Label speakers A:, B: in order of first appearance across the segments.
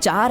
A: 4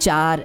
A: 4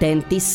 A: 33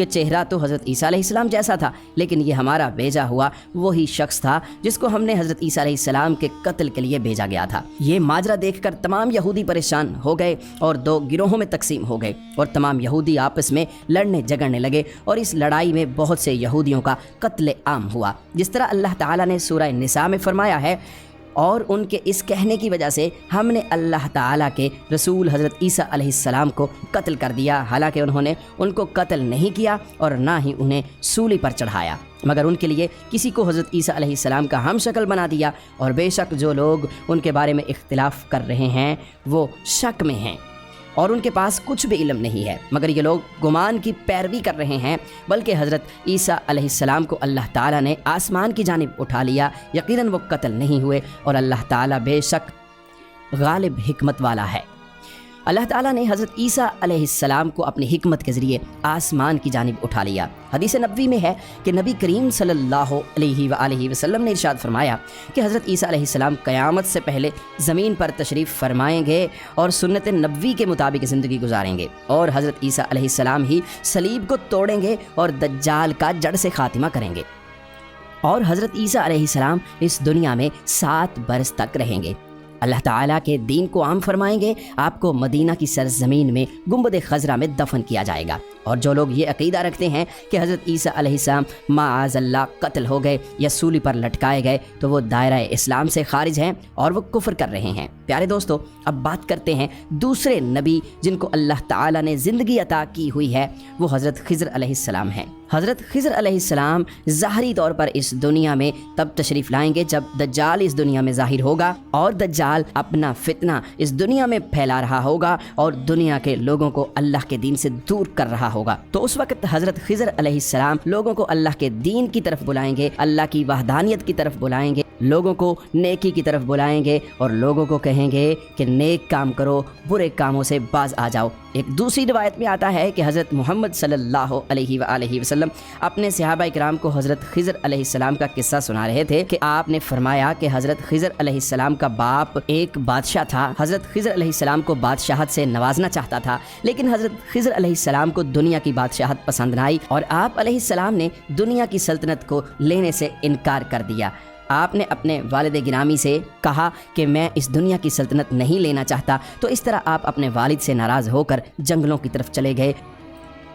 A: کہ چہرہ تو حضرت عیسیٰ علیہ السلام جیسا تھا، لیکن یہ ہمارا بھیجا ہوا وہی شخص تھا جس کو ہم نے حضرت عیسیٰ علیہ السلام کے قتل کے لیے بھیجا گیا تھا۔ یہ ماجرا دیکھ کر تمام یہودی پریشان ہو گئے اور دو گروہوں میں تقسیم ہو گئے، اور تمام یہودی آپس میں لڑنے جھگڑنے لگے، اور اس لڑائی میں بہت سے یہودیوں کا قتل عام ہوا، جس طرح اللہ تعالیٰ نے سورہ نساء میں فرمایا ہے۔ اور ان کے اس کہنے کی وجہ سے ہم نے اللہ تعالیٰ کے رسول حضرت عیسیٰ علیہ السلام کو قتل کر دیا، حالانکہ انہوں نے ان کو قتل نہیں کیا اور نہ ہی انہیں سولی پر چڑھایا، مگر ان کے لیے کسی کو حضرت عیسیٰ علیہ السلام کا ہم شکل بنا دیا۔ اور بے شک جو لوگ ان کے بارے میں اختلاف کر رہے ہیں وہ شک میں ہیں اور ان کے پاس کچھ بھی علم نہیں ہے، مگر یہ لوگ گمان کی پیروی کر رہے ہیں، بلکہ حضرت عیسیٰ علیہ السلام کو اللہ تعالیٰ نے آسمان کی جانب اٹھا لیا، یقیناً وہ قتل نہیں ہوئے، اور اللہ تعالیٰ بے شک غالب حکمت والا ہے۔ اللہ تعالیٰ نے حضرت عیسیٰ علیہ السلام کو اپنی حکمت کے ذریعے آسمان کی جانب اٹھا لیا۔ حدیث نبوی میں ہے کہ نبی کریم صلی اللہ علیہ وآلہ وسلم نے ارشاد فرمایا کہ حضرت عیسیٰ علیہ السلام قیامت سے پہلے زمین پر تشریف فرمائیں گے اور سنت نبوی کے مطابق زندگی گزاریں گے، اور حضرت عیسیٰ علیہ السلام ہی صلیب کو توڑیں گے اور دجال کا جڑ سے خاتمہ کریں گے، اور حضرت عیسیٰ علیہ السلام اس دنیا میں 7 برس تک رہیں گے۔ اللہ تعالیٰ کے دین کو عام فرمائیں گے، آپ کو مدینہ کی سرزمین میں گنبد خضرا میں دفن کیا جائے گا۔ اور جو لوگ یہ عقیدہ رکھتے ہیں کہ حضرت عیسیٰ علیہ السلام معاذ اللہ قتل ہو گئے یا سولی پر لٹکائے گئے تو وہ دائرہ اسلام سے خارج ہیں اور وہ کفر کر رہے ہیں۔ پیارے دوستو، اب بات کرتے ہیں دوسرے نبی جن کو اللہ تعالیٰ نے زندگی عطا کی ہوئی ہے، وہ حضرت خضر علیہ السلام ہیں۔ حضرت خضر علیہ السلام ظاہری طور پر اس دنیا میں تب تشریف لائیں گے جب دجال اس دنیا میں ظاہر ہوگا، اور دجال اپنا فتنہ اس دنیا میں پھیلا رہا ہوگا اور دنیا کے لوگوں کو اللہ کے دین سے دور کر رہا ہوگا۔ تو اس وقت حضرت خضر علیہ السلام لوگوں کو اللہ کے دین کی طرف بلائیں گے، اللہ کی وحدانیت کی طرف بلائیں گے، لوگوں کو نیکی کی طرف بلائیں گے اور لوگوں کو کہیں گے کہ نیک کام کرو، برے کاموں سے باز آ جاؤ۔ ایک دوسری روایت میں آتا ہے کہ حضرت محمد صلی اللہ علیہ وآلہ وسلم اپنے صحابہ کرام کو حضرت خضر علیہ السلام کا قصہ سنا رہے تھے کہ آپ نے فرمایا کہ حضرت خضر علیہ السلام کا باپ ایک بادشاہ تھا۔ حضرت خضر علیہ السلام کو بادشاہت سے نوازنا چاہتا تھا، لیکن حضرت خضر علیہ السلام کو دنیا کی بادشاہت پسند نہ آئی اور آپ علیہ السلام نے دنیا کی سلطنت کو لینے سے انکار کر دیا۔ آپ نے اپنے والد گرامی سے کہا کہ میں اس دنیا کی سلطنت نہیں لینا چاہتا، تو اس طرح آپ اپنے والد سے ناراض ہو کر جنگلوں کی طرف چلے گئے،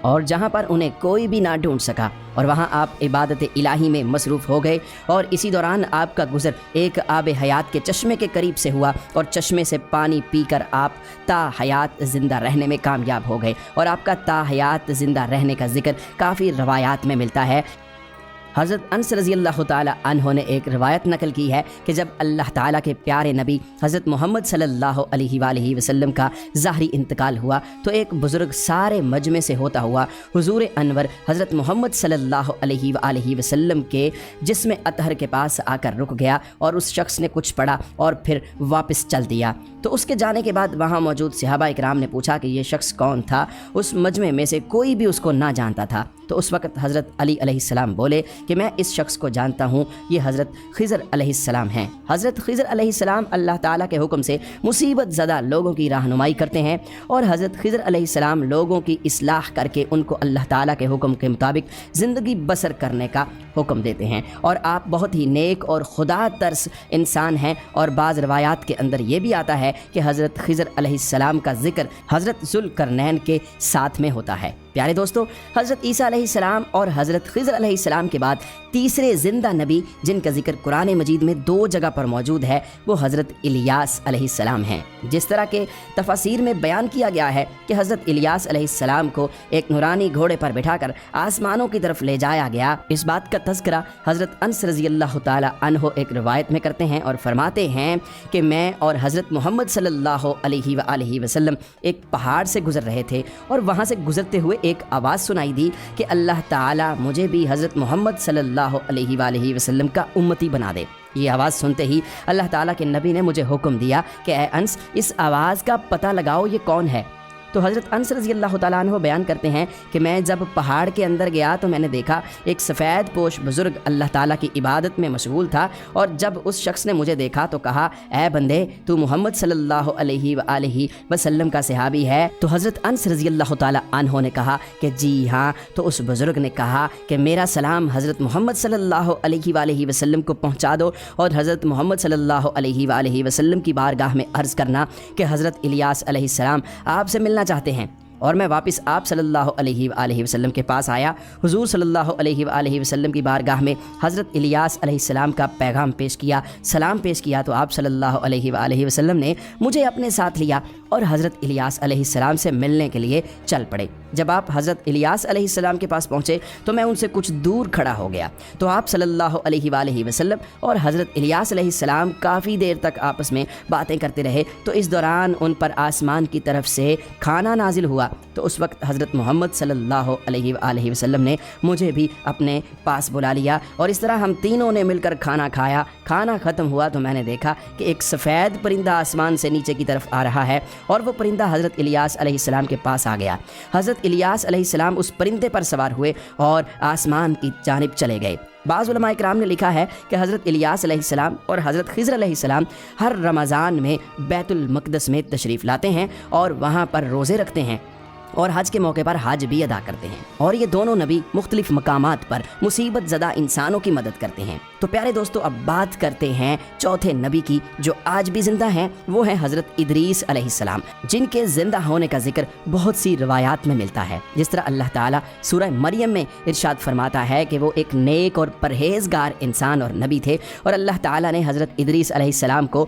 A: اور جہاں پر انہیں کوئی بھی نہ ڈھونڈ سکا، اور وہاں آپ عبادت الہی میں مصروف ہو گئے، اور اسی دوران آپ کا گزر ایک آب حیات کے چشمے کے قریب سے ہوا، اور چشمے سے پانی پی کر آپ تا حیات زندہ رہنے میں کامیاب ہو گئے، اور آپ کا تا حیات زندہ رہنے کا ذکر کافی روایات میں ملتا ہے۔ حضرت انس رضی اللہ تعالیٰ عنہ نے ایک روایت نقل کی ہے کہ جب اللہ تعالیٰ کے پیارے نبی حضرت محمد صلی اللہ علیہ وآلہ وسلم کا ظاہری انتقال ہوا تو ایک بزرگ سارے مجمع سے ہوتا ہوا حضور انور حضرت محمد صلی اللہ علیہ وآلہ وسلم کے جسم اطہر کے پاس آ کر رک گیا، اور اس شخص نے کچھ پڑھا اور پھر واپس چل دیا۔ تو اس کے جانے کے بعد وہاں موجود صحابہ اکرام نے پوچھا کہ یہ شخص کون تھا؟ اس مجمع میں سے کوئی بھی اس کو نہ جانتا تھا۔ تو اس وقت حضرت علی علیہ السلام بولے کہ میں اس شخص کو جانتا ہوں، یہ حضرت خضر علیہ السلام ہیں۔ حضرت خضر علیہ السلام اللہ تعالیٰ کے حکم سے مصیبت زدہ لوگوں کی رہنمائی کرتے ہیں، اور حضرت خضر علیہ السلام لوگوں کی اصلاح کر کے ان کو اللہ تعالیٰ کے حکم کے مطابق زندگی بسر کرنے کا حکم دیتے ہیں، اور آپ بہت ہی نیک اور خدا ترس انسان ہیں۔ اور بعض روایات کے اندر یہ بھی آتا ہے کہ حضرت خضر علیہ السلام کا ذکر حضرت ذوالقرنین کے ساتھ میں ہوتا ہے۔ پیارے دوستو، حضرت عیسیٰ علیہ السلام اور حضرت خضر علیہ السلام کے بعد تیسرے زندہ نبی جن کا ذکر قرآن مجید میں 2 جگہ پر موجود ہے وہ حضرت الیاس علیہ السلام ہیں۔ جس طرح کے تفاسیر میں بیان کیا گیا ہے کہ حضرت الیاس علیہ السلام کو ایک نورانی گھوڑے پر بٹھا کر آسمانوں کی طرف لے جایا گیا، اس بات کا تذکرہ حضرت انس رضی اللہ تعالی عنہ ایک روایت میں کرتے ہیں اور فرماتے ہیں کہ میں اور حضرت محمد صلی اللہ علیہ وآلہ وسلم ایک پہاڑ سے گزر رہے تھے، اور وہاں سے گزرتے ہوئے ایک آواز سنائی دی کہ اللہ تعالیٰ مجھے بھی حضرت محمد صلی اللہ علیہ وآلہ وسلم کا امتی بنا دے۔ یہ آواز سنتے ہی اللہ تعالیٰ کے نبی نے مجھے حکم دیا کہ اے انس، اس آواز کا پتہ لگاؤ یہ کون ہے۔ تو حضرت انس رضی اللہ تعالیٰ عنہ بیان کرتے ہیں کہ میں جب پہاڑ کے اندر گیا تو میں نے دیکھا ایک سفید پوش بزرگ اللہ تعالیٰ کی عبادت میں مشغول تھا، اور جب اس شخص نے مجھے دیکھا تو کہا اے بندے تو محمد صلی اللہ علیہ وآلہ وسلم کا صحابی ہے؟ تو حضرت انس رضی اللہ تعالیٰ عنہ نے کہا کہ جی ہاں۔ تو اس بزرگ نے کہا کہ میرا سلام حضرت محمد صلی اللہ علیہ وآلہ وسلم کو پہنچا دو، اور حضرت محمد صلی اللہ علیہ وآلہ وسلم کی بارگاہ میں عرض کرنا کہ حضرت الیاس علیہ السلام آپ سے ملنا چاہتے ہیں۔ اور میں واپس آپ صلی اللہ علیہ وآلہ وسلم کے پاس آیا، حضور صلی اللہ علیہ وآلہ وسلم کی بارگاہ میں حضرت الیاس علیہ السلام کا پیغام پیش کیا، سلام پیش کیا، تو آپ صلی اللہ علیہ وآلہ وسلم نے مجھے اپنے ساتھ لیا اور حضرت الیاس علیہ السلام سے ملنے کے لیے چل پڑے۔ جب آپ حضرت الیاس علیہ السلام کے پاس پہنچے تو میں ان سے کچھ دور کھڑا ہو گیا، تو آپ صلی اللہ علیہ وآلہ وسلم اور حضرت الیاس علیہ السلام کافی دیر تک آپس میں باتیں کرتے رہے۔ تو اس دوران ان پر آسمان کی طرف سے کھانا نازل ہوا، تو اس وقت حضرت محمد صلی اللہ علیہ وآلہ وسلم نے مجھے بھی اپنے پاس بلا لیا، اور اس طرح ہم تینوں نے مل کر کھانا کھایا۔ کھانا ختم ہوا تو میں نے دیکھا کہ ایک سفید پرندہ آسمان سے نیچے کی طرف آ رہا ہے، اور وہ پرندہ حضرت الیاس علیہ السلام کے پاس آ گیا۔ حضرت الیاس علیہ السلام اس پرندے پر سوار ہوئے اور آسمان کی جانب چلے گئے۔ بعض علماء کرام نے لکھا ہے کہ حضرت الیاس علیہ السلام اور حضرت خضر علیہ السلام ہر رمضان میں بیت المقدس میں تشریف لاتے ہیں اور وہاں پر روزے رکھتے ہیں، اور حج کے موقع پر حج بھی ادا کرتے ہیں، اور یہ دونوں نبی مختلف مقامات پر مصیبت زدہ انسانوں کی مدد کرتے ہیں۔ تو پیارے دوستو، اب بات کرتے ہیں چوتھے نبی کی جو آج بھی زندہ ہیں، وہ ہیں حضرت ادریس علیہ السلام، جن کے زندہ ہونے کا ذکر بہت سی روایات میں ملتا ہے۔ جس طرح اللہ تعالیٰ سورہ مریم میں ارشاد فرماتا ہے کہ وہ ایک نیک اور پرہیزگار انسان اور نبی تھے، اور اللہ تعالیٰ نے حضرت ادریس علیہ السلام کو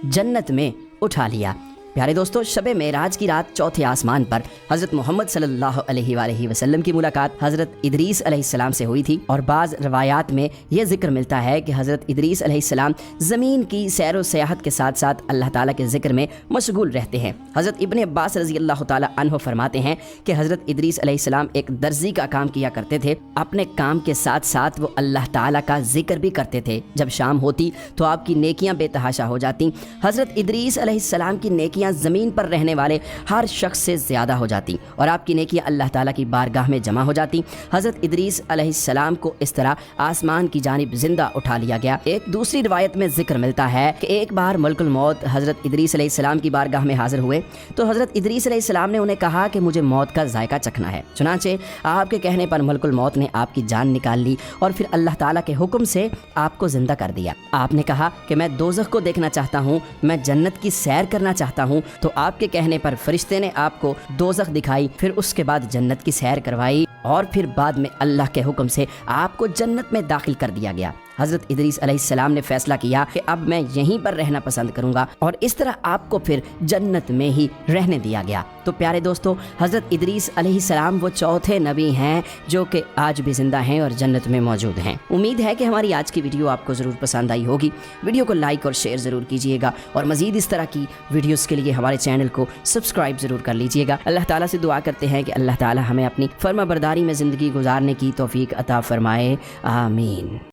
A: جنت میں اٹھا لیا۔ پیارے دوستو، شب معراج کی رات چوتھے آسمان پر حضرت محمد صلی اللہ علیہ وآلہ وسلم کی ملاقات حضرت ادریس علیہ السلام سے ہوئی تھی، اور بعض روایات میں یہ ذکر ملتا ہے کہ حضرت ادریس علیہ السلام زمین کی سیر و سیاحت کے ساتھ ساتھ اللہ تعالیٰ کے ذکر میں مشغول رہتے ہیں۔ حضرت ابن عباس رضی اللہ تعالیٰ عنہ فرماتے ہیں کہ حضرت ادریس علیہ السلام ایک درزی کا کام کیا کرتے تھے، اپنے کام کے ساتھ ساتھ وہ اللہ تعالیٰ کا ذکر بھی کرتے تھے۔ جب شام ہوتی تو آپ کی نیکیاں بے تحاشا ہو جاتی۔ حضرت ادریس علیہ السلام کی نیکیاں زمین پر رہنے والے ہر شخص سے زیادہ ہو جاتی، اور آپ کی نیکیاں اللہ تعالیٰ کی بارگاہ میں جمع ہو جاتی۔ حضرت ادریس علیہ السلام کو اس طرح آسمان کی جانب زندہ اٹھا لیا گیا۔ ایک دوسری روایت میں ذکر ملتا ہے کہ ایک بار ملک الموت حضرت ادریس علیہ السلام کی بارگاہ میں حاضر ہوئے، تو حضرت ادریس علیہ السلام نے انہیں کہا کہ مجھے موت کا ذائقہ چکھنا ہے۔ چنانچہ آپ کے کہنے پر ملک الموت نے آپ کی جان نکال لی، اور پھر اللہ تعالیٰ کے حکم سے آپ کو زندہ کر دیا۔ آپ نے کہا کہ میں دوزخ کو دیکھنا چاہتا ہوں، میں جنت کی سیر کرنا چاہتا ہوں، تو آپ کے کہنے پر فرشتے نے آپ کو دوزخ دکھائی، پھر اس کے بعد جنت کی سیر کروائی، اور پھر بعد میں اللہ کے حکم سے آپ کو جنت میں داخل کر دیا گیا۔ حضرت ادریس علیہ السلام نے فیصلہ کیا کہ اب میں یہیں پر رہنا پسند کروں گا، اور اس طرح آپ کو پھر جنت میں ہی رہنے دیا گیا۔ تو پیارے دوستو، حضرت ادریس علیہ السلام وہ چوتھے نبی ہیں جو کہ آج بھی زندہ ہیں اور جنت میں موجود ہیں۔ امید ہے کہ ہماری آج کی ویڈیو آپ کو ضرور پسند آئی ہوگی۔ ویڈیو کو لائک اور شیئر ضرور کیجیے گا، اور مزید اس طرح کی ویڈیوز کے لیے ہمارے چینل کو سبسکرائب ضرور کر لیجیے گا۔ اللہ تعالیٰ سے دعا کرتے ہیں کہ اللہ تعالیٰ ہمیں اپنی فرما برداری میں زندگی گزارنے کی توفیق عطا فرمائے، آمین۔